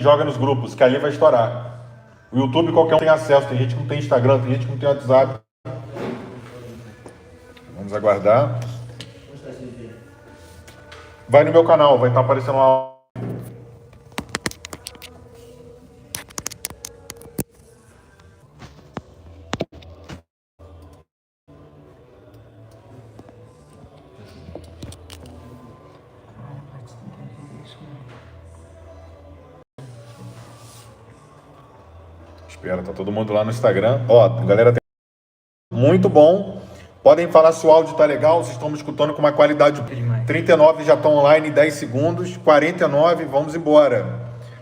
joga nos grupos, que aí vai estourar. O YouTube qualquer um tem acesso, tem gente que não tem Instagram, tem gente que não tem WhatsApp. Vamos aguardar. Vai no meu canal, vai estar aparecendo lá. Espera, tá todo mundo lá no Instagram. Ó, galera, muito bom. Podem falar se o áudio tá legal, vocês estão me escutando com uma qualidade. 39 já estão online em 10 segundos, 49, vamos embora.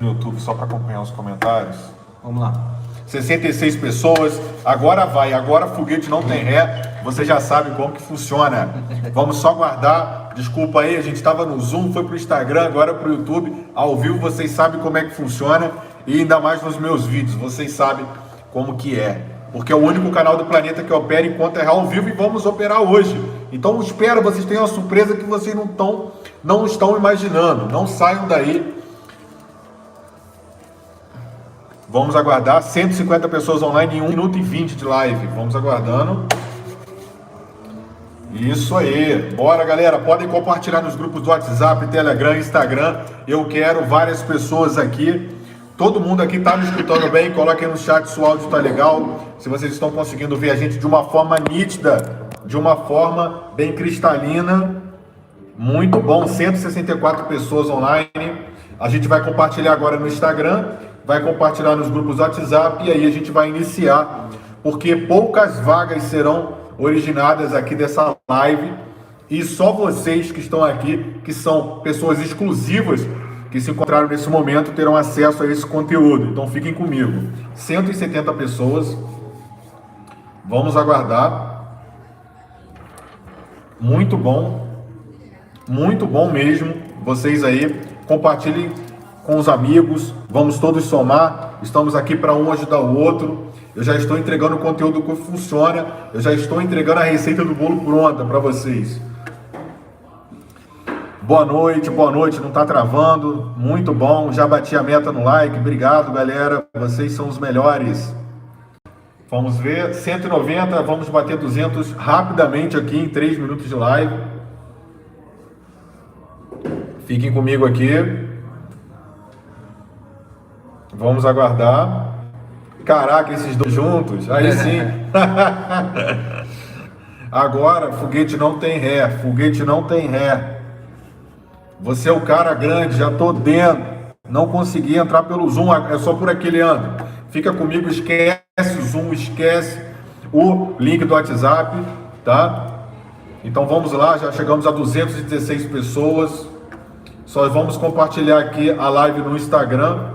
No YouTube, só para acompanhar os comentários. Vamos lá. 66 pessoas, agora vai, agora foguete não tem ré, você já sabe como que funciona. Vamos só guardar, desculpa aí, a gente estava no Zoom, foi pro Instagram, agora pro YouTube, ao vivo vocês sabem como é que funciona, e ainda mais nos meus vídeos, vocês sabem como que é. Porque é o único canal do planeta que opera enquanto é ao vivo e vamos operar hoje. Então espero, vocês tenham uma surpresa que vocês não estão imaginando. Não saiam daí. Vamos aguardar. 150 pessoas online em 1 minuto e 20 de live. Vamos aguardando. Isso aí. Bora, galera. Podem compartilhar nos grupos do WhatsApp, Telegram, Instagram. Eu quero várias pessoas aqui. Todo mundo aqui tá me escutando bem? Coloquem no chat se o áudio tá legal, se vocês estão conseguindo ver a gente de uma forma nítida, de uma forma bem cristalina. Muito bom, 164 pessoas online. A gente vai compartilhar agora no Instagram, vai compartilhar nos grupos do WhatsApp e aí a gente vai iniciar, porque poucas vagas serão originadas aqui dessa live e só vocês que estão aqui, que são pessoas exclusivas, que se encontraram nesse momento, terão acesso a esse conteúdo. Então fiquem comigo. 170 pessoas. Vamos aguardar. Muito bom mesmo. Vocês aí, compartilhem com os amigos. Vamos todos somar. Estamos aqui para um ajudar o outro. Eu já estou entregando o conteúdo que funciona. Eu já estou entregando a receita do bolo pronta para vocês. Boa noite, não tá travando, muito bom, já bati a meta no like, obrigado galera, vocês são os melhores. Vamos ver, 190, vamos bater 200 rapidamente aqui em 3 minutos de live. Fiquem comigo aqui. Vamos aguardar. Caraca, esses dois juntos, aí sim. Agora, foguete não tem ré, foguete não tem ré. Você é o cara grande, já tô dentro. Não consegui entrar pelo Zoom, é só por aqui, Leandro. Fica comigo, esquece o Zoom, esquece o link do WhatsApp, tá? Então vamos lá, já chegamos a 216 pessoas. Só vamos compartilhar aqui a live no Instagram.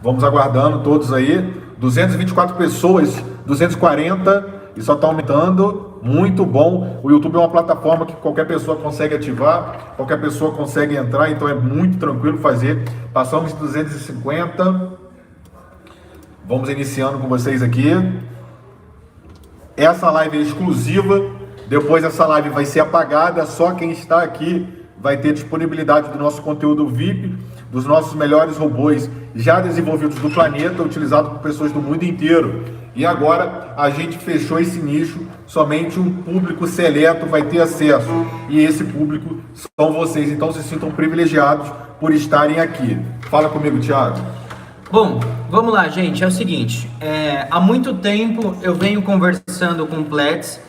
Vamos aguardando todos aí. 224 pessoas, 240 e só está aumentando. Muito bom. O YouTube é uma plataforma que qualquer pessoa consegue ativar, qualquer pessoa consegue entrar, então é muito tranquilo fazer. Passamos de 250. Vamos iniciando com vocês aqui. Essa live é exclusiva. Depois essa live vai ser apagada. Só quem está aqui vai ter disponibilidade do nosso conteúdo VIP, dos nossos melhores robôs já desenvolvidos do planeta, utilizados por pessoas do mundo inteiro. E agora a gente fechou esse nicho, somente um público seleto vai ter acesso. E esse público são vocês, então se sintam privilegiados por estarem aqui. Fala comigo, Thiago. Bom, vamos lá, gente. É o seguinte, há muito tempo eu venho conversando com o Platts,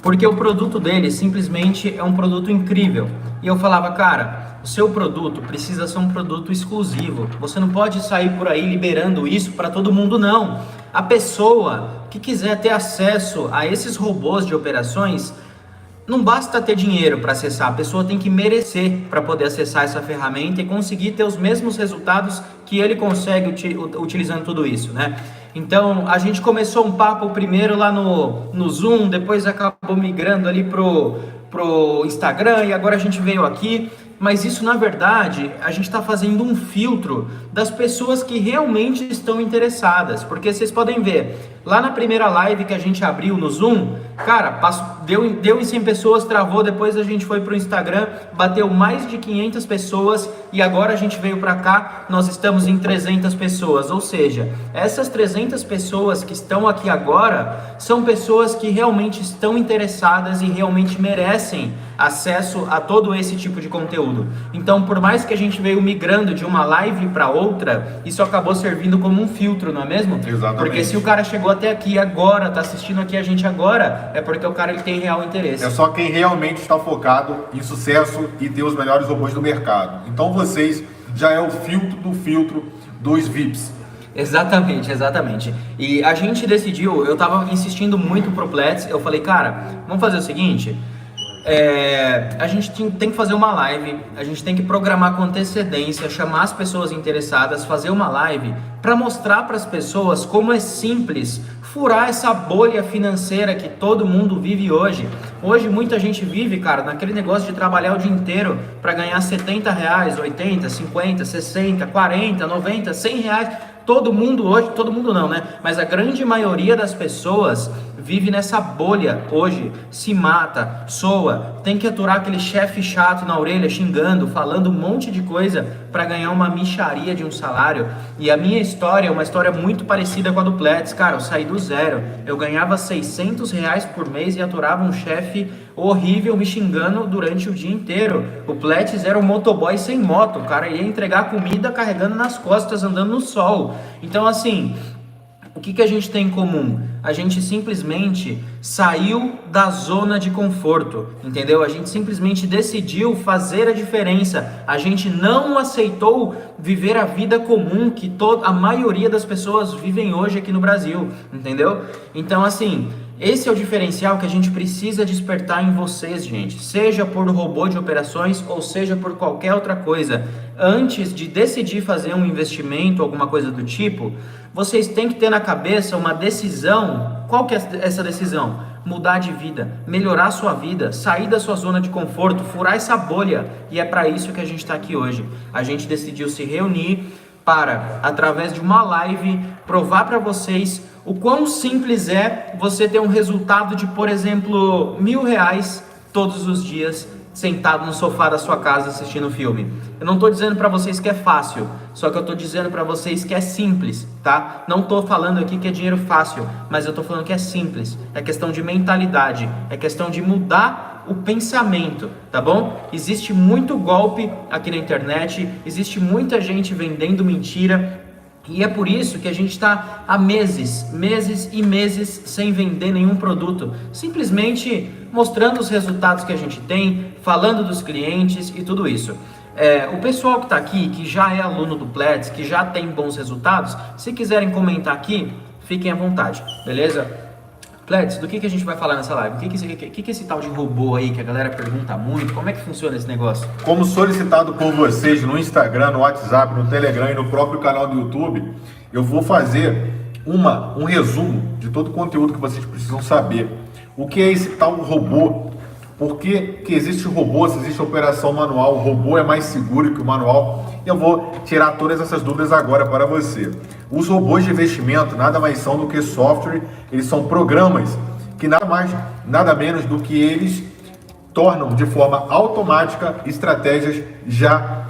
porque o produto dele simplesmente é um produto incrível. E eu falava, cara, o seu produto precisa ser um produto exclusivo. Você não pode sair por aí liberando isso para todo mundo, não. A pessoa que quiser ter acesso a esses robôs de operações, não basta ter dinheiro para acessar, a pessoa tem que merecer para poder acessar essa ferramenta e conseguir ter os mesmos resultados que ele consegue utilizando tudo isso, né? Então, a gente começou um papo primeiro lá no Zoom, depois acabou migrando ali pro Instagram e agora a gente veio aqui. Mas isso, na verdade, a gente está fazendo um filtro das pessoas que realmente estão interessadas. Porque vocês podem ver, Lá na primeira live que a gente abriu no Zoom, cara, deu em 100 pessoas, travou, depois a gente foi pro Instagram, bateu mais de 500 pessoas e agora a gente veio para cá, nós estamos em 300 pessoas, ou seja, essas 300 pessoas que estão aqui agora são pessoas que realmente estão interessadas e realmente merecem acesso a todo esse tipo de conteúdo. Então, por mais que a gente veio migrando de uma live para outra, isso acabou servindo como um filtro, não é mesmo? Exatamente. Porque se o cara chegou até aqui agora, tá assistindo aqui a gente agora, é porque o cara ele tem real interesse. É só quem realmente está focado em sucesso e ter os melhores robôs do mercado. Então vocês já é o filtro dos VIPs. Exatamente, exatamente. E a gente decidiu, eu tava insistindo muito pro Platts, eu falei, cara, vamos fazer o seguinte, a gente tem que fazer uma live, a gente tem que programar com antecedência, chamar as pessoas interessadas, fazer uma live para mostrar para as pessoas como é simples furar essa bolha financeira que todo mundo vive hoje. Hoje muita gente vive, cara, naquele negócio de trabalhar o dia inteiro para ganhar R$70, 80, 50, 60, 40, 90, 100 reais. Todo mundo hoje, todo mundo não, né? Mas a grande maioria das pessoas vive nessa bolha hoje, se mata, soa, tem que aturar aquele chefe chato na orelha, xingando, falando um monte de coisa para ganhar uma mixaria de um salário. E a minha história é uma história muito parecida com a do Platts. Cara, eu saí do zero, eu ganhava R$600 por mês e aturava um chefe horrível me xingando durante o dia inteiro. O Platts era um motoboy sem moto, o cara ia entregar comida carregando nas costas, andando no sol. Então assim, o que a gente tem em comum? A gente simplesmente saiu da zona de conforto, entendeu? A gente simplesmente decidiu fazer a diferença. A gente não aceitou viver a vida comum que a maioria das pessoas vivem hoje aqui no Brasil, entendeu? Então assim, esse é o diferencial que a gente precisa despertar em vocês, gente. Seja por robô de operações ou seja por qualquer outra coisa. Antes de decidir fazer um investimento, alguma coisa do tipo, vocês têm que ter na cabeça uma decisão. Qual que é essa decisão? Mudar de vida, melhorar a sua vida, sair da sua zona de conforto, furar essa bolha. E é para isso que a gente está aqui hoje. A gente decidiu se reunir para, através de uma live, provar para vocês o quão simples é você ter um resultado de, por exemplo, R$1.000 todos os dias, sentado no sofá da sua casa assistindo filme. Eu não estou dizendo para vocês que é fácil, só que eu estou dizendo para vocês que é simples, tá? Não estou falando aqui que é dinheiro fácil, mas eu estou falando que é simples. É questão de mentalidade, é questão de mudar o pensamento, tá bom? Existe muito golpe aqui na internet, existe muita gente vendendo mentira, e é por isso que a gente está há meses e meses sem vender nenhum produto, simplesmente mostrando os resultados que a gente tem, falando dos clientes e tudo isso. O pessoal que está aqui, que já é aluno do Platts, que já tem bons resultados, se quiserem comentar aqui, fiquem à vontade, beleza? Platts, do que a gente vai falar nessa live? O que é esse tal de robô aí que a galera pergunta muito? Como é que funciona esse negócio? Como solicitado por vocês no Instagram, no WhatsApp, no Telegram e no próprio canal do YouTube, eu vou fazer um resumo de todo o conteúdo que vocês precisam saber. O que é esse tal robô? Por que existe robô, se existe operação manual? O robô é mais seguro que o manual? Eu vou tirar todas essas dúvidas agora para você. Os robôs de investimento nada mais são do que software, eles são programas que nada mais, nada menos do que eles tornam de forma automática estratégias já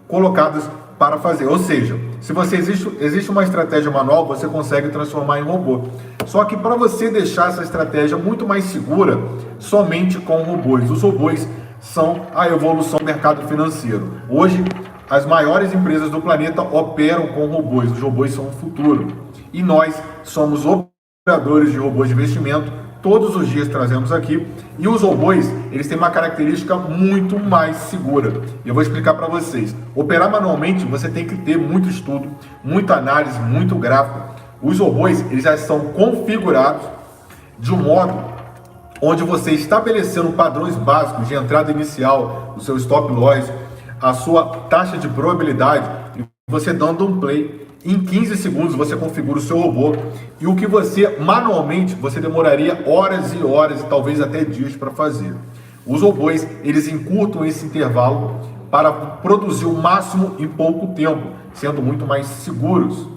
colocadas para fazer. Ou seja, se você existe uma estratégia manual, você consegue transformar em robô. Só que para você deixar essa estratégia muito mais segura, somente com robôs. Os robôs são a evolução do mercado financeiro. Hoje, as maiores empresas do planeta operam com robôs. Os robôs são o futuro. E nós somos operadores de robôs de investimento. Todos os dias trazemos aqui. E os robôs, eles têm uma característica muito mais segura. E eu vou explicar para vocês. Operar manualmente, você tem que ter muito estudo, muita análise, muito gráfico. Os robôs, eles já são configurados de um modo onde você estabelecendo padrões básicos de entrada inicial, o seu stop loss, a sua taxa de probabilidade, e você dando um play, em 15 segundos você configura o seu robô, e o que você manualmente, você demoraria horas e horas e talvez até dias para fazer. Os robôs, eles encurtam esse intervalo para produzir o máximo em pouco tempo, sendo muito mais seguros.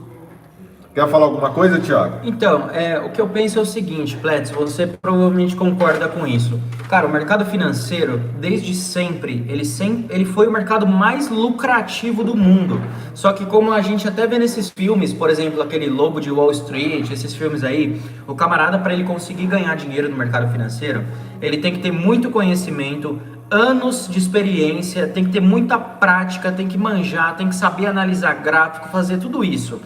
Quer falar alguma coisa, Thiago? Então, o que eu penso é o seguinte, Pletz, você provavelmente concorda com isso. Cara, o mercado financeiro, desde sempre, ele foi o mercado mais lucrativo do mundo. Só que como a gente até vê nesses filmes, por exemplo, aquele Lobo de Wall Street, esses filmes aí, o camarada, para ele conseguir ganhar dinheiro no mercado financeiro, ele tem que ter muito conhecimento, anos de experiência, tem que ter muita prática, tem que manjar, tem que saber analisar gráfico, fazer tudo isso.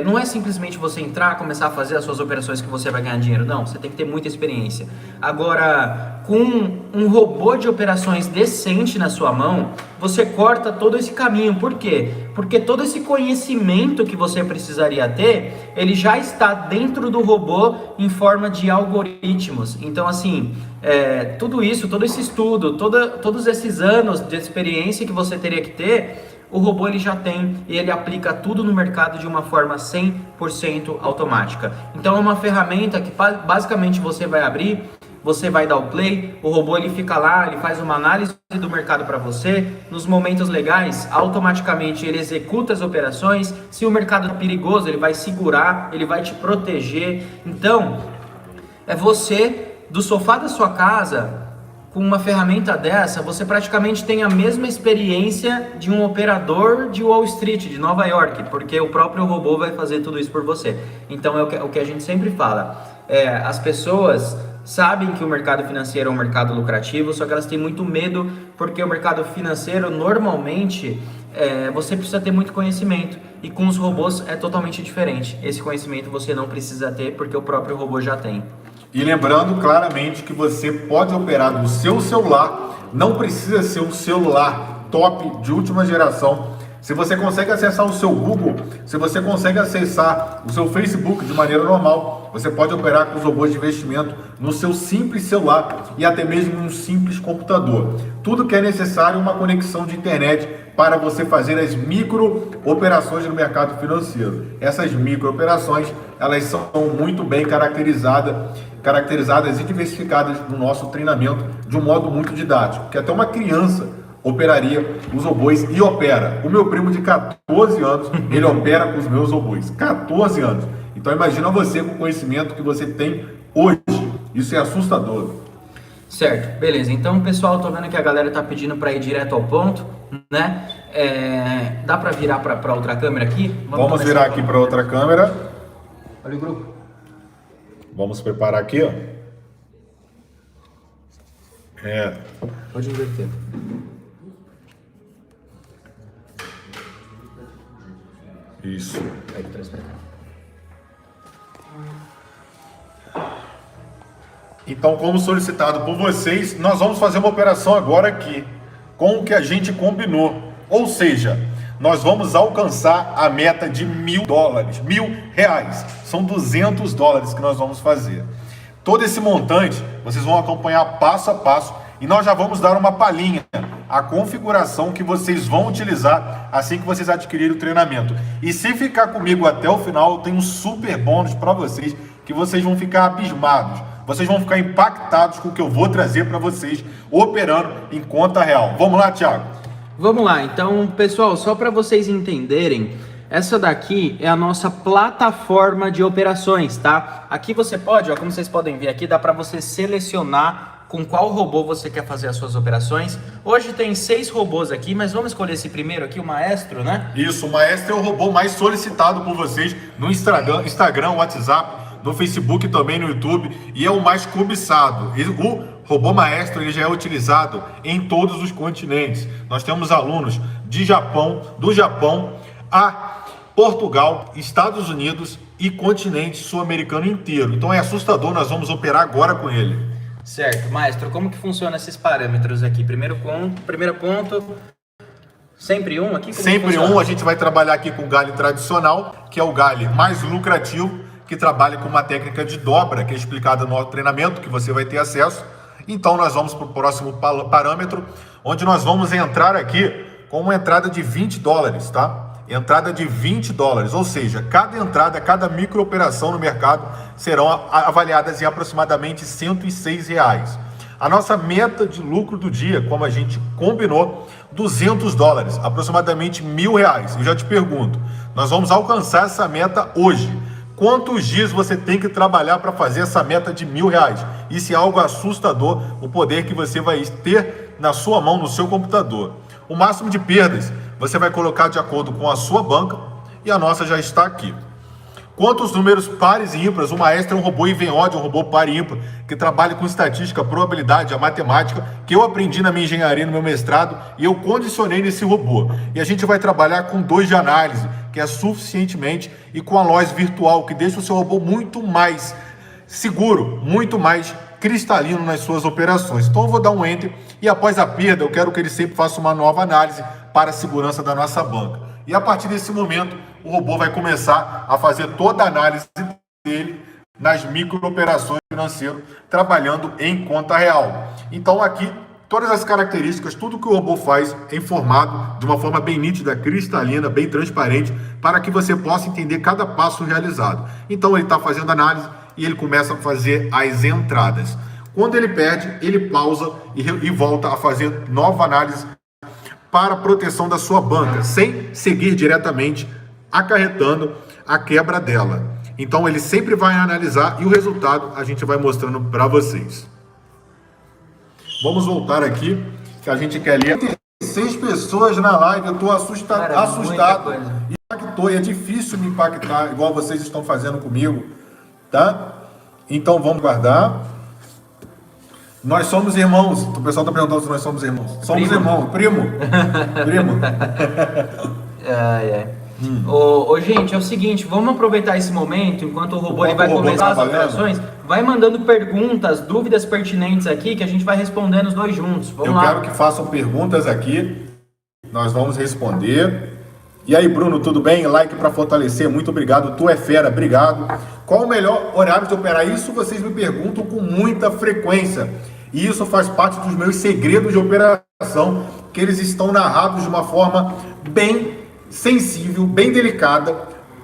Não é simplesmente você entrar, começar a fazer as suas operações que você vai ganhar dinheiro, não, você tem que ter muita experiência. Agora, com um robô de operações decente na sua mão, você corta todo esse caminho. Por quê? Porque todo esse conhecimento que você precisaria ter, ele já está dentro do robô em forma de algoritmos. Então, assim, tudo isso, todo esse estudo, todos esses anos de experiência que você teria que ter, o robô ele já tem e ele aplica tudo no mercado de uma forma 100% automática. Então é uma ferramenta que basicamente você vai abrir, você vai dar o play, o robô ele fica lá, ele faz uma análise do mercado para você, nos momentos legais, automaticamente ele executa as operações, se o mercado é perigoso, ele vai segurar, ele vai te proteger. Então, é você, do sofá da sua casa, com uma ferramenta dessa, você praticamente tem a mesma experiência de um operador de Wall Street, de Nova York, porque o próprio robô vai fazer tudo isso por você. Então é o que a gente sempre fala. As pessoas sabem que o mercado financeiro é um mercado lucrativo, só que elas têm muito medo, porque o mercado financeiro, normalmente, você precisa ter muito conhecimento. E com os robôs é totalmente diferente. Esse conhecimento você não precisa ter, porque o próprio robô já tem. E lembrando claramente que você pode operar do seu celular, não precisa ser um celular top de última geração. Se você consegue acessar o seu Google, se você consegue acessar o seu Facebook de maneira normal, você pode operar com os robôs de investimento no seu simples celular e até mesmo em um simples computador. Tudo que é necessário é uma conexão de internet para você fazer as micro operações no mercado financeiro. Essas micro operações, elas são muito bem caracterizadas e diversificadas no nosso treinamento de um modo muito didático, que até uma criança operaria os robôs e opera. O meu primo de 14 anos, ele opera com os meus robôs. 14 anos. Então imagina você com o conhecimento que você tem hoje. Isso é assustador. Certo, beleza. Então, pessoal, tô vendo que a galera tá pedindo para ir direto ao ponto, né? Dá para virar para outra câmera aqui? Vamos virar aqui para outra câmera. Olha o grupo. Vamos preparar aqui, ó. Pode inverter. Isso. Aí, traz pra cá. Então, como solicitado por vocês, nós vamos fazer uma operação agora aqui, com o que a gente combinou. Ou seja, nós vamos alcançar a meta de $1.000, R$1.000. São $200 que nós vamos fazer. Todo esse montante, vocês vão acompanhar passo a passo e nós já vamos dar uma palhinha, a configuração que vocês vão utilizar assim que vocês adquirirem o treinamento. E se ficar comigo até o final, eu tenho um super bônus para vocês, que vocês vão ficar abismados. Vocês vão ficar impactados com o que eu vou trazer para vocês, operando em conta real. Vamos lá, Thiago? Vamos lá. Então, pessoal, só para vocês entenderem, essa daqui é a nossa plataforma de operações, tá? Aqui você pode, ó, como vocês podem ver aqui, dá para você selecionar com qual robô você quer fazer as suas operações. Hoje tem 6 robôs aqui, mas vamos escolher esse primeiro aqui, o Maestro, né? Isso, o Maestro é o robô mais solicitado por vocês no Instagram, WhatsApp, no Facebook, também no YouTube, e é o mais cobiçado. O robô Maestro ele já é utilizado em todos os continentes. Nós temos alunos do Japão a Portugal, Estados Unidos e continente sul-americano inteiro. Então é assustador, nós vamos operar agora com ele. Certo, Maestro, como que funciona esses parâmetros aqui? Primeiro ponto, sempre um aqui? Sempre um, a gente vai trabalhar aqui com o galho tradicional, que é o galho mais lucrativo, que trabalha com uma técnica de dobra, que é explicada no treinamento, que você vai ter acesso. Então nós vamos para o próximo parâmetro, onde nós vamos entrar aqui com uma entrada de $20, tá? Entrada de $20, ou seja, cada entrada, cada micro operação no mercado serão avaliadas em aproximadamente R$106. A nossa meta de lucro do dia, como a gente combinou, US$ 200, aproximadamente R$ 1.000. Eu já te pergunto, nós vamos alcançar essa meta hoje. Quantos dias você tem que trabalhar para fazer essa meta de R$ 1.000? Isso é algo assustador, o poder que você vai ter na sua mão, no seu computador. O máximo de perdas você vai colocar de acordo com a sua banca e a nossa já está aqui. Quantos números pares e ímpares? O Maestro é um robô IVEOD, um robô par e ímpar, que trabalha com estatística, a probabilidade, a matemática, que eu aprendi na minha engenharia, no meu mestrado, e eu condicionei nesse robô. E a gente vai trabalhar com 2 de análise, que é suficientemente, e com a LOS virtual, que deixa o seu robô muito mais seguro, muito mais cristalino nas suas operações. Então eu vou dar um Enter, e após a perda, eu quero que ele sempre faça uma nova análise para a segurança da nossa banca. E a partir desse momento, o robô vai começar a fazer toda a análise dele nas micro-operações financeiras, trabalhando em conta real. Então aqui, todas as características, tudo que o robô faz é informado de uma forma bem nítida, cristalina, bem transparente, para que você possa entender cada passo realizado. Então ele está fazendo análise e ele começa a fazer as entradas. Quando ele perde, ele pausa e volta a fazer nova análise para a proteção da sua banca, sem seguir diretamente acarretando a quebra dela. Então ele sempre vai analisar e o resultado a gente vai mostrando para vocês. Vamos voltar aqui, que a gente quer ler. 6 pessoas na live, eu estou assustado. Impactou, e é difícil me impactar, igual vocês estão fazendo comigo, tá? Então vamos guardar. Nós somos irmãos. O pessoal está perguntando se nós somos irmãos. Somos irmãos. Primo. Gente, é o seguinte, vamos aproveitar esse momento, enquanto o robô ele vai começar as operações, vai mandando perguntas, dúvidas pertinentes aqui, que a gente vai respondendo os dois juntos. Vamos lá. Eu quero que façam perguntas aqui, nós vamos responder. E aí, Bruno, tudo bem? Like para fortalecer, muito obrigado. Tu é fera, obrigado. Qual o melhor horário de operar? Isso vocês me perguntam com muita frequência. E isso faz parte dos meus segredos de operação, que eles estão narrados de uma forma bem sensível, bem delicada,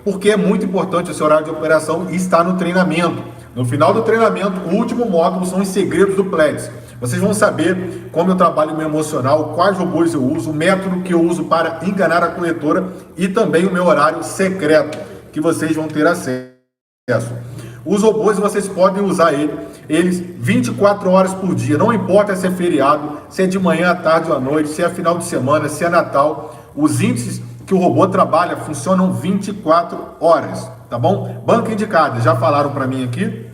porque é muito importante esse horário de operação e está no treinamento. No final do treinamento, o último módulo são os segredos do Pledge. Vocês vão saber como eu trabalho o meu emocional, quais robôs eu uso, o método que eu uso para enganar a corretora e também o meu horário secreto, que vocês vão ter acesso. Os robôs vocês podem usar eles 24 horas por dia, não importa se é feriado, se é de manhã, à tarde ou à noite, se é final de semana, se é Natal. Os índices que o robô trabalha funcionam 24 horas, tá bom? Banca indicada, já falaram para mim aqui.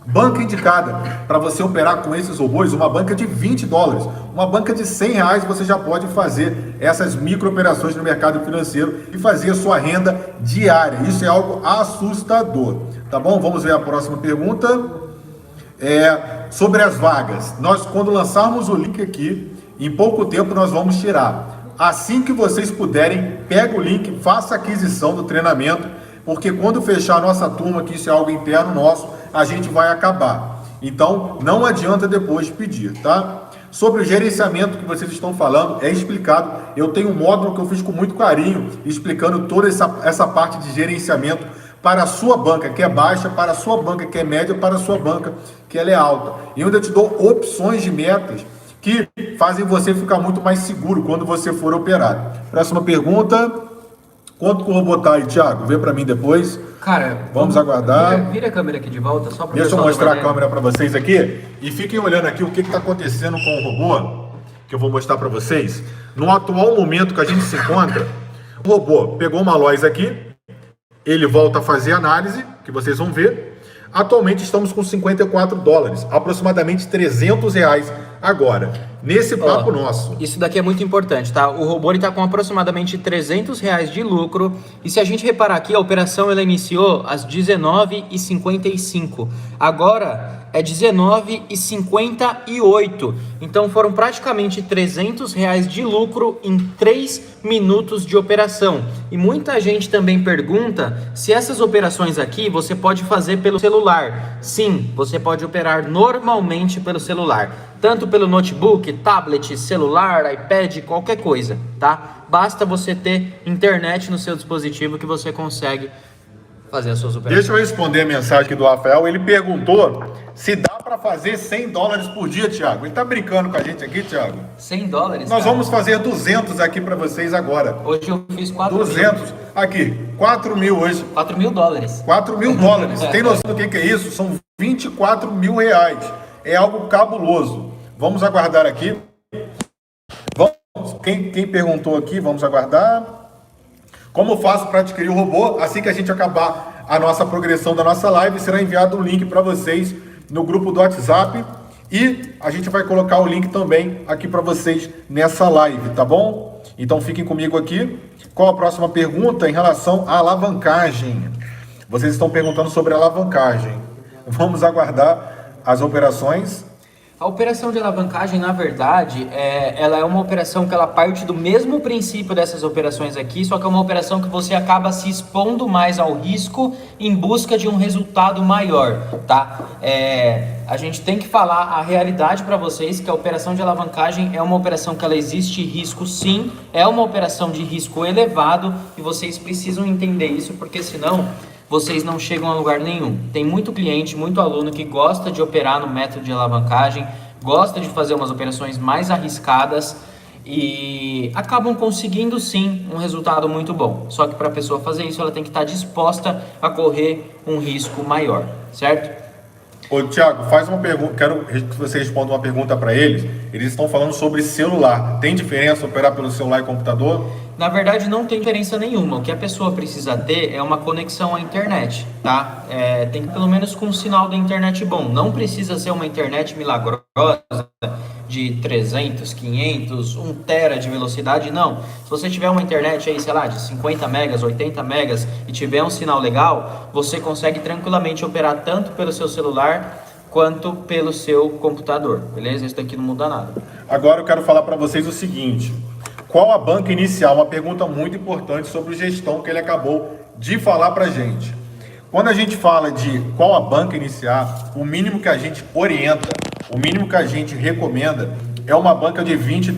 Banca indicada para você operar com esses robôs, uma banca de $20, uma banca de R$100, você já pode fazer essas micro operações no mercado financeiro e fazer a sua renda diária. Isso é algo assustador, tá bom? Vamos ver a próxima pergunta. Sobre as vagas. Nós, quando lançarmos o link aqui, em pouco tempo nós vamos tirar. Assim que vocês puderem, pega o link, faça a aquisição do treinamento, porque quando fechar a nossa turma, que isso é algo interno nosso, a gente vai acabar. Então, não adianta depois pedir, tá? Sobre o gerenciamento que vocês estão falando, é explicado. Eu tenho um módulo que eu fiz com muito carinho, explicando toda essa parte de gerenciamento para a sua banca, que é baixa, para a sua banca, que é média, para a sua banca, que ela é alta. E eu ainda te dou opções de metas que fazem você ficar muito mais seguro quando você for operar. Próxima pergunta. Quanto que eu vou botar aí, Thiago? Vê para mim depois. Cara, vamos aguardar. Vira a câmera aqui de volta, só para Deixa eu mostrar a câmera para vocês aqui. E fiquem olhando aqui o que está acontecendo com o robô, que eu vou mostrar para vocês. No atual momento que a gente se encontra, o robô pegou uma LOS aqui, ele volta a fazer análise, que vocês vão ver. Atualmente estamos com $54, aproximadamente R$300 agora, nesse papo nosso. Isso daqui é muito importante, tá? O robô está com aproximadamente R$300 de lucro, e se a gente reparar aqui, a operação ela iniciou às 19h55, agora é 19h58, então foram praticamente R$300 de lucro em 3 minutos de operação. E muita gente também pergunta se essas operações aqui você pode fazer pelo celular. Sim, você pode operar normalmente pelo celular, tanto pelo notebook, tablet, celular, iPad, qualquer coisa, tá? Basta você ter internet no seu dispositivo que você consegue fazer as suas operações. Deixa eu responder a mensagem aqui do Rafael. Ele perguntou se dá para fazer $100 por dia, Thiago. Ele tá brincando com a gente aqui, Thiago. $100? Nós cara. vamos fazer 200 aqui para vocês agora. Hoje eu fiz 4 200. mil. Aqui, 4 mil hoje. $4.000. 4 mil dólares. Tem noção do que é isso? São 24 mil reais. É algo cabuloso. Vamos aguardar aqui. Vamos. Quem perguntou aqui, vamos aguardar. Como faço para adquirir o robô? Assim que a gente acabar a nossa progressão da nossa live, será enviado um link para vocês no grupo do WhatsApp e a gente vai colocar o link também aqui para vocês nessa live, tá bom? Então fiquem comigo aqui. Qual a próxima pergunta em relação à alavancagem? Vocês estão perguntando sobre a alavancagem. Vamos aguardar as operações. A operação de alavancagem, na verdade, ela é uma operação que ela parte do mesmo princípio dessas operações aqui, só que é uma operação que você acaba se expondo mais ao risco em busca de um resultado maior, tá? A gente tem que falar a realidade para vocês, que a operação de alavancagem é uma operação que ela existe risco sim, é uma operação de risco elevado e vocês precisam entender isso, porque senão vocês não chegam a lugar nenhum. Tem muito cliente, muito aluno que gosta de operar no método de alavancagem, gosta de fazer umas operações mais arriscadas e acabam conseguindo sim um resultado muito bom. Só que para a pessoa fazer isso, ela tem que estar disposta a correr um risco maior, certo? Ô, Thiago, faz uma pergunta. Quero que você responda uma pergunta para eles. Eles estão falando sobre celular. Tem diferença operar pelo celular e computador? Na verdade, não tem diferença nenhuma. O que a pessoa precisa ter é uma conexão à internet, tá? Tem que pelo menos com um sinal da internet bom. Não precisa ser uma internet milagrosa de 300, 500, 1 tera de velocidade, não. Se você tiver uma internet aí, sei lá, de 50 megas, 80 megas e tiver um sinal legal, você consegue tranquilamente operar tanto pelo seu celular quanto pelo seu computador, beleza? Isso daqui não muda nada. Agora eu quero falar para vocês o seguinte. Qual a banca inicial? Uma pergunta muito importante sobre gestão que ele acabou de falar para a gente. Quando a gente fala de qual a banca iniciar, o mínimo que a gente orienta, o mínimo que a gente recomenda é uma banca de $20.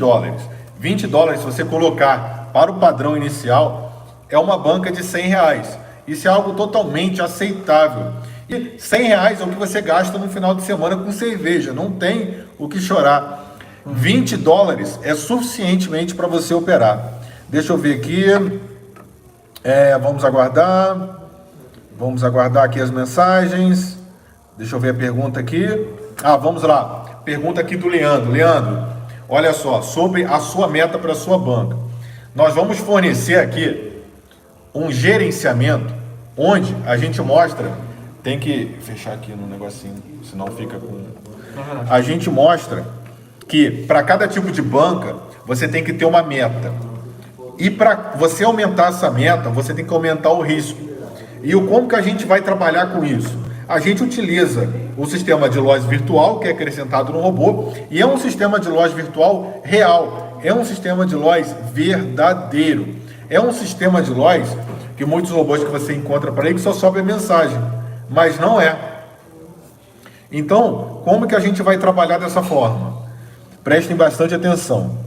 $20, se você colocar para o padrão inicial, é uma banca de R$100. Isso é algo totalmente aceitável. E R$100 é o que você gasta no final de semana com cerveja, não tem o que chorar. $20 é suficientemente para você operar. Deixa eu ver aqui. Vamos aguardar. Vamos aguardar aqui as mensagens. Deixa eu ver a pergunta aqui. Vamos lá. Pergunta aqui do Leandro. Leandro, olha só, sobre a sua meta para a sua banca. Nós vamos fornecer aqui um gerenciamento onde a gente mostra. Tem que fechar aqui no negocinho, senão fica com. A gente mostra que para cada tipo de banca você tem que ter uma meta. E para você aumentar essa meta, você tem que aumentar o risco. E como que a gente vai trabalhar com isso? A gente utiliza o sistema de loja virtual, que é acrescentado no robô, e é um sistema de loja virtual real. É um sistema de loja verdadeiro. É um sistema de loja que muitos robôs que você encontra por aí que só sobe a mensagem, mas não é. Então, como que a gente vai trabalhar dessa forma? Prestem bastante atenção.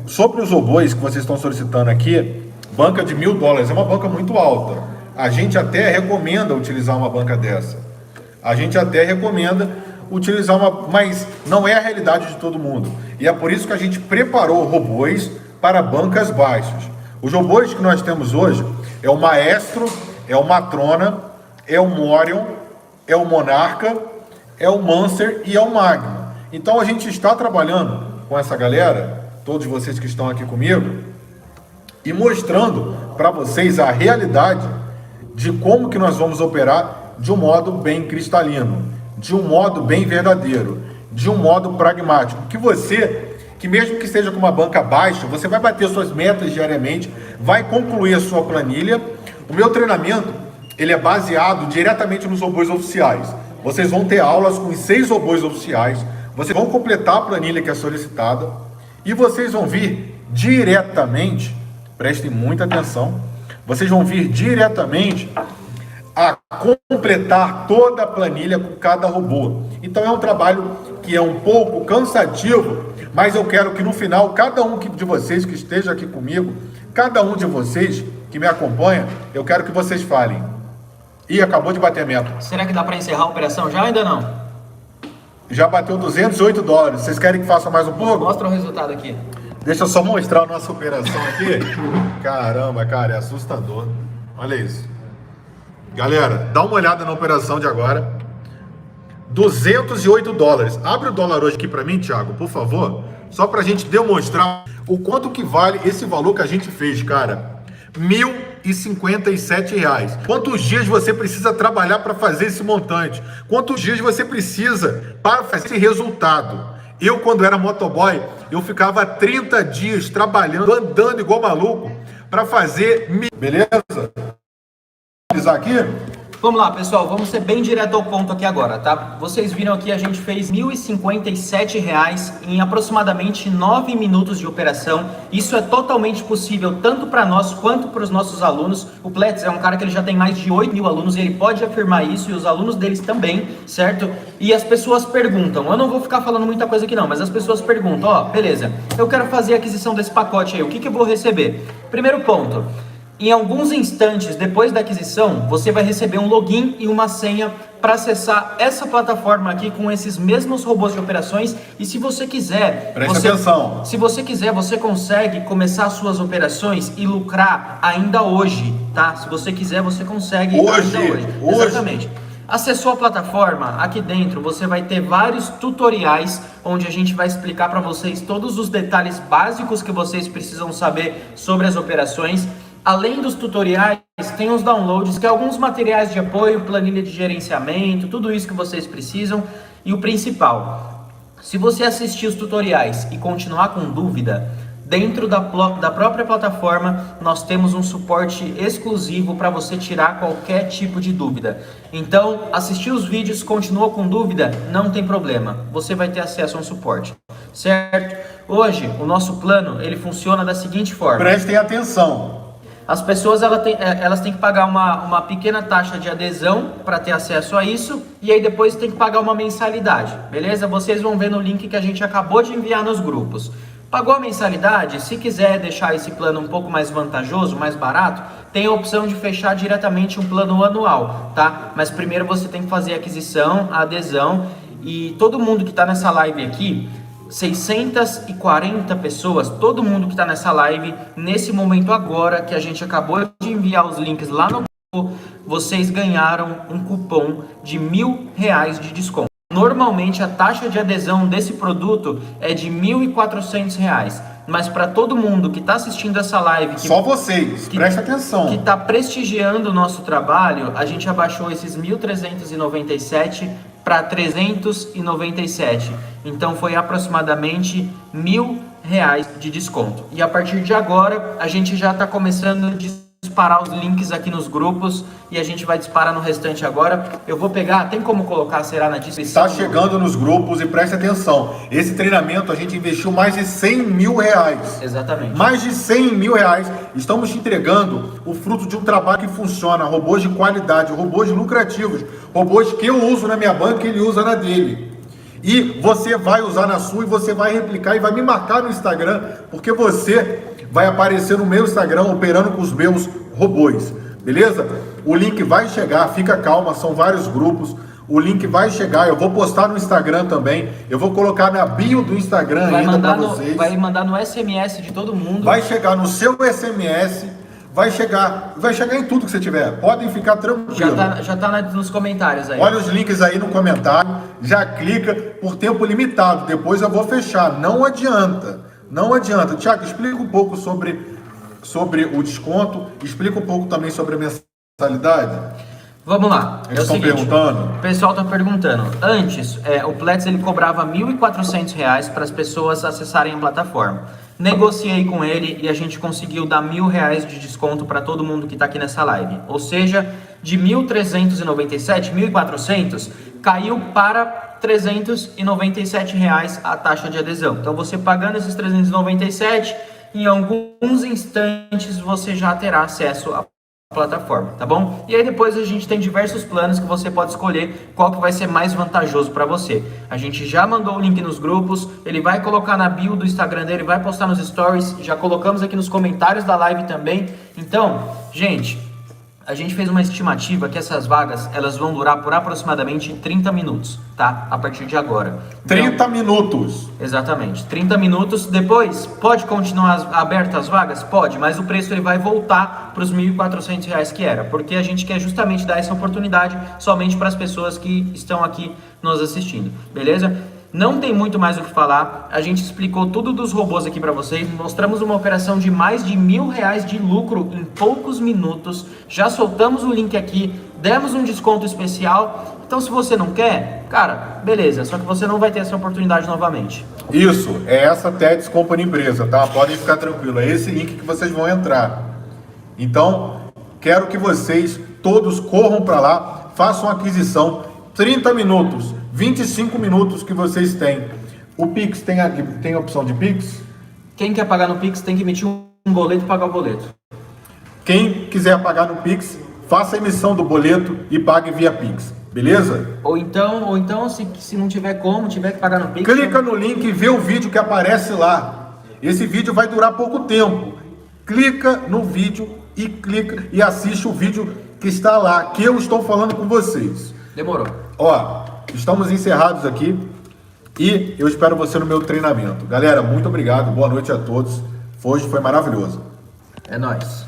Sobre os robôs que vocês estão solicitando aqui, banca de $1.000 é uma banca muito alta. A gente até recomenda utilizar uma banca dessa. A gente até recomenda utilizar uma, mas não é a realidade de todo mundo. E é por isso que a gente preparou robôs para bancas baixas. Os robôs que nós temos hoje é o Maestro, é o Matrona, é o Morion, é o Monarca, é o Monster e é o Magma. Então a gente está trabalhando com essa galera, todos vocês que estão aqui comigo, e mostrando para vocês a realidade de como que nós vamos operar de um modo bem cristalino, de um modo bem verdadeiro, de um modo pragmático, que mesmo que esteja com uma banca baixa, você vai bater suas metas diariamente, vai concluir a sua planilha. O meu treinamento, ele é baseado diretamente nos robôs oficiais. Vocês vão ter aulas com 6 robôs oficiais, vocês vão completar a planilha que é solicitada e vocês vão vir diretamente, prestem muita atenção, vocês vão vir diretamente a completar toda a planilha com cada robô. Então é um trabalho que é um pouco cansativo, mas eu quero que no final, cada um de vocês que esteja aqui comigo, cada um de vocês que me acompanha, eu quero que vocês falem. Ih, acabou de bater a meta. Será que dá para encerrar a operação já ou ainda não? Já bateu 208 dólares. Vocês querem que faça mais um pouco? Mostra o resultado aqui. Deixa eu só mostrar a nossa operação aqui. Caramba, cara, é assustador. Olha isso. Galera, dá uma olhada na operação de agora. 208 dólares. Abre o dólar hoje aqui para mim, Thiago, por favor. Só para a gente demonstrar o quanto que vale esse valor que a gente fez, cara. R$1.057. Quantos dias você precisa trabalhar para fazer esse montante? Quantos dias você precisa para fazer esse resultado? Eu, quando era motoboy, eu ficava 30 dias trabalhando, andando igual maluco para fazer... Beleza? Vamos aqui? Vamos lá, pessoal, vamos ser bem direto ao ponto aqui agora, tá? Vocês viram aqui, a gente fez R$1.057 em aproximadamente 9 minutos de operação. Isso é totalmente possível, tanto para nós quanto para os nossos alunos. O Pletz é um cara que ele já tem mais de 8 mil alunos e ele pode afirmar isso, e os alunos deles também, certo? E as pessoas perguntam, eu não vou ficar falando muita coisa aqui não, mas as pessoas perguntam, ó, beleza, eu quero fazer a aquisição desse pacote aí, o que eu vou receber? Primeiro ponto... Em alguns instantes depois da aquisição, você vai receber um login e uma senha para acessar essa plataforma aqui com esses mesmos robôs de operações. E se você quiser, atenção. Se você quiser, você consegue começar suas operações e lucrar ainda hoje, tá? Se você quiser, você consegue hoje. ainda hoje. Exatamente. Acessou a plataforma, aqui dentro você vai ter vários tutoriais onde a gente vai explicar para vocês todos os detalhes básicos que vocês precisam saber sobre as operações. Além dos tutoriais, tem os downloads, que é alguns materiais de apoio, planilha de gerenciamento, tudo isso que vocês precisam. E o principal, se você assistir os tutoriais e continuar com dúvida, dentro da própria plataforma, nós temos um suporte exclusivo para você tirar qualquer tipo de dúvida. Então, assistir os vídeos, continuou com dúvida, não tem problema, você vai ter acesso a um suporte, certo? Hoje, o nosso plano, ele funciona da seguinte forma. Prestem atenção. As pessoas elas têm que pagar uma pequena taxa de adesão para ter acesso a isso, e aí depois tem que pagar uma mensalidade, beleza? Vocês vão ver no link que a gente acabou de enviar nos grupos. Pagou a mensalidade, se quiser deixar esse plano um pouco mais vantajoso, mais barato, tem a opção de fechar diretamente um plano anual, tá? Mas primeiro você tem que fazer a aquisição, a adesão, e todo mundo que está nessa live aqui, 640 pessoas, todo mundo que está nessa live, nesse momento agora, que a gente acabou de enviar os links lá no grupo, vocês ganharam um cupom de R$1.000 de desconto. Normalmente a taxa de adesão desse produto é de R$1.400, mas para todo mundo que está assistindo essa live... Só vocês, presta atenção. Que está prestigiando o nosso trabalho, a gente abaixou esses 1.397 para 397. Então foi aproximadamente R$1.000 de desconto. E a partir de agora, a gente já está começando a disparar os links aqui nos grupos e a gente vai disparar no restante agora. Eu vou pegar, tem como colocar, será, na descrição? Está chegando nos grupos e preste atenção. Esse treinamento a gente investiu mais de R$100 mil. Exatamente. Mais de R$100 mil. Estamos te entregando o fruto de um trabalho que funciona. Robôs de qualidade, robôs lucrativos, robôs que eu uso na minha banca e ele usa na dele. E você vai usar na sua e você vai replicar e vai me marcar no Instagram, porque você vai aparecer no meu Instagram operando com os meus robôs, beleza? O link vai chegar, fica calma, são vários grupos. O link vai chegar, eu vou postar no Instagram também. Eu vou colocar na bio do Instagram ainda para vocês. Vai mandar no SMS de todo mundo. Vai chegar no seu SMS, vai chegar em tudo que você tiver. Podem ficar tranquilos. Já tá nos comentários aí. Olha os links aí no comentário, já clica por tempo limitado. Depois eu vou fechar, não adianta. Não adianta. Thiago, explica um pouco sobre o desconto, explica um pouco também sobre a mensalidade. Vamos lá. Eles estão perguntando. O pessoal está perguntando. Antes, o Pletz ele cobrava R$1.400 para as pessoas acessarem a plataforma. Negociei com ele e a gente conseguiu dar R$1.000 de desconto para todo mundo que está aqui nessa live. Ou seja, de 1.397, 1.400, caiu para R$397 a taxa de adesão. Então você pagando esses 397, em alguns instantes você já terá acesso a plataforma, tá bom? E aí depois a gente tem diversos planos que você pode escolher qual que vai ser mais vantajoso para você. A gente já mandou o link nos grupos, ele vai colocar na bio do Instagram dele, vai postar nos stories, já colocamos aqui nos comentários da live também. Então, gente, a gente fez uma estimativa que essas vagas, elas vão durar por aproximadamente 30 minutos, tá? A partir de agora. Então, 30 minutos. exatamente, 30 minutos. Depois, pode continuar abertas as vagas? Pode, mas o preço ele vai voltar para os R$ 1.400 que era, porque a gente quer justamente dar essa oportunidade somente para as pessoas que estão aqui nos assistindo, beleza? Não tem muito mais o que falar, a gente explicou tudo dos robôs aqui para vocês, mostramos uma operação de mais de R$ 1.000 de lucro em poucos minutos, já soltamos o link aqui, demos um desconto especial, então se você não quer, cara, beleza, só que você não vai ter essa oportunidade novamente. Isso, é essa TEDx Company Empresa, tá? Podem ficar tranquilos, é esse link que vocês vão entrar. Então, quero que vocês todos corram para lá, façam a aquisição, 30 minutos, 25 minutos que vocês têm. O Pix tem a opção de Pix? Quem quer pagar no Pix tem que emitir um boleto e pagar o boleto. Quem quiser pagar no Pix, faça a emissão do boleto e pague via Pix, beleza? Ou então se não tiver como, tiver que pagar no Pix... Clica no link e vê o vídeo que aparece lá. Esse vídeo vai durar pouco tempo. Clica no vídeo e assiste o vídeo que está lá, que eu estou falando com vocês. Demorou. Ó, estamos encerrados aqui e eu espero você no meu treinamento. Galera, muito obrigado, boa noite a todos. Hoje foi maravilhoso. É nóis.